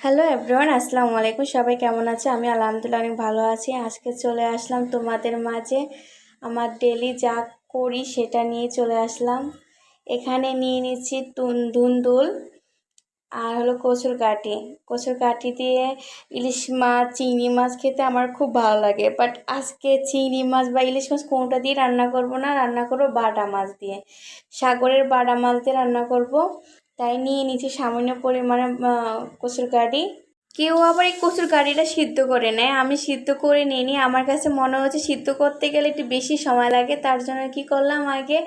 Hello everyone, আসসালামু আলাইকুম। সবাই কেমন আছে? আমি আলহামদুলিল্লাহ অনেক ভালো আছি। আজকে চলে আসলাম তোমাদের মাঝে আমার ডেলি যা করি সেটা নিয়ে চলে আসলাম। এখানে নিয়ে নিচ্ছি ধুন্দুল আর হলো কচুর কাঠি দিয়ে ইলিশ মাছ, চিংড়ি মাছ খেতে আমার খুব ভালো লাগে। বাট আজকে চিংড়ি মাছ বা ইলিশ মাছ কোনোটা দিয়ে রান্না করব না, রান্না করবো বাটা মাছ দিয়ে, সাগরের বাটা মাছ দিয়ে রান্না করব। তাই নিয়ে নিচ্ছি সামান্য পরিমাণে কচুর কাঠি। কেউ আবার এই কচুর কাঠিটা সিদ্ধ করে নেয়, আমি সিদ্ধ করে নিইনি। আমার কাছে মনে হচ্ছে সিদ্ধ করতে গেলে একটু বেশি সময় লাগে, তার জন্য কি করলাম, আগে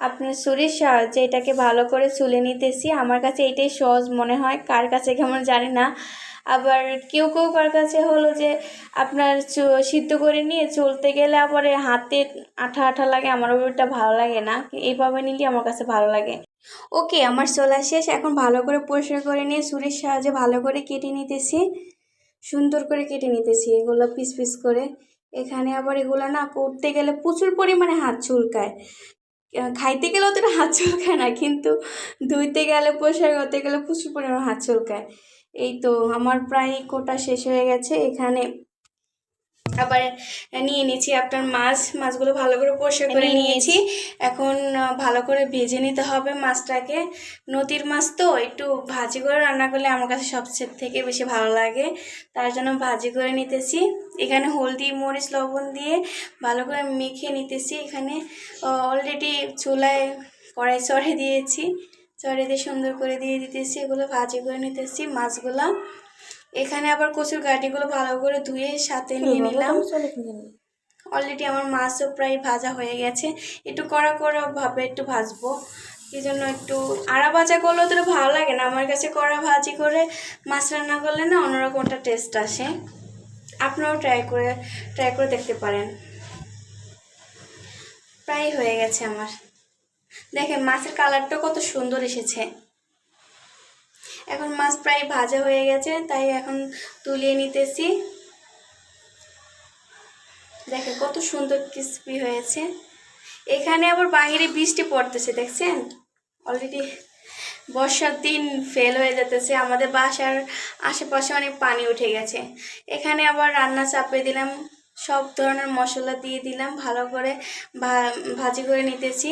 আপনার ছুরির সাহায্যে এটাকে ভালো করে ছুলে নিতেছি। আমার কাছে এটাই সহজ মনে হয়, কার কাছে কেমন জানি না। আবার কেউ কেউ কার কাছে হলো যে আপনার সিদ্ধ করে নিয়ে চলতে গেলে আবার হাতে আঠা আঠা লাগে, আমার ওইটা ভালো লাগে না। এইভাবে নিলে আমার কাছে ভালো লাগে। ওকে, আমার চলা শেষ। এখন ভালো করে পরিষ্কার করে নিয়ে ছুরির সাহায্যে ভালো করে কেটে নিতেছি, সুন্দর করে কেটে নিতেছি এগুলো পিস পিস করে। এখানে আবার এগুলো না করতে গেলে প্রচুর পরিমাণে হাত চুলকায়। খাইতে গেলে অতটা হাত চুলকায় না, কিন্তু ধুইতে গেলে পরিষ্কার করতে গেলে প্রচুর পরিমাণে হাত চুলকায়। এই তো আমার প্রায় কোটা শেষ হয়ে গেছে। এখানে আবার নিয়ে নিয়েছি আপনার মাছগুলো ভালো করে পরিষ্কার করে নিয়েছি। এখন ভালো করে ভেজে নিতে হবে মাছটাকে। নদীর মাছ তো একটু ভাজি করে রান্না করলে আমার কাছে সবচেয়ে থেকে বেশি ভালো লাগে, তার জন্য ভাজি করে নিতেছি। এখানে হলদি, মরিচ, লবণ দিয়ে ভালো করে মেখে নিতেছি। এখানে অলরেডি চুলায় কড়াই চড়ে দিয়েছি, চড়ে দিয়ে সুন্দর করে দিয়ে দিতেছি। এগুলো ভাজি করে নিতেছি মাছগুলো। এখানে আবার কচুর গাঁটিগুলো ভালো করে ধুয়ে সাথে নিয়ে নিলাম। অলরেডি আমার মাছও প্রায় ভাজা হয়ে গেছে। একটু কড়া কড়া ভাবে একটু ভাজবো, এই জন্য একটু আড়া ভাজা করলে অতটা ভালো লাগে না আমার কাছে। কড়া ভাজি করে মাছ রান্না করলে না অন্যরকম একটা টেস্ট আসে। আপনারাও ট্রাই করে দেখতে পারেন। প্রায় হয়ে গেছে আমার। দেখেন মাছের কালারটা কত সুন্দর এসেছে। এখন মাছ প্রায় ভাজা হয়ে গেছে, তাই এখন তুলিয়ে নিতেছি। দেখেন কত সুন্দর ক্রিস্পি হয়েছে। এখানে আবার বাইরে বৃষ্টি পড়তেছে, দেখছেন? অলরেডি বর্ষার দিন ফেল হয়ে যেতেছে, আমাদের বাসার আশেপাশে অনেক পানি উঠে গেছে। এখানে আবার রান্না চাপে দিলাম, সব ধরনের মশলা দিয়ে দিলাম, ভালো করে ভাজি করে নিতেছি।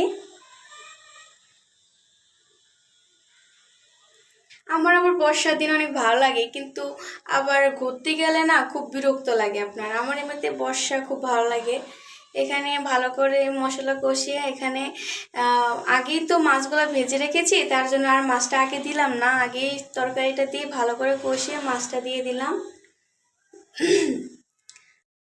আমার বর্ষার দিন অনেক ভালো লাগে, কিন্তু আবার ঘুরতে গেলে না খুব বিরক্ত লাগে আপনার। আমার এমনিতে বর্ষা খুব ভালো লাগে। এখানে ভালো করে মশলা কষিয়ে এখানে আগেই তো মাছগুলো ভেজে রেখেছি, তার জন্য আর মাছটা আগে দিলাম না, আগেই তরকারিটা দিয়ে ভালো করে কষিয়ে মাছটা দিয়ে দিলাম।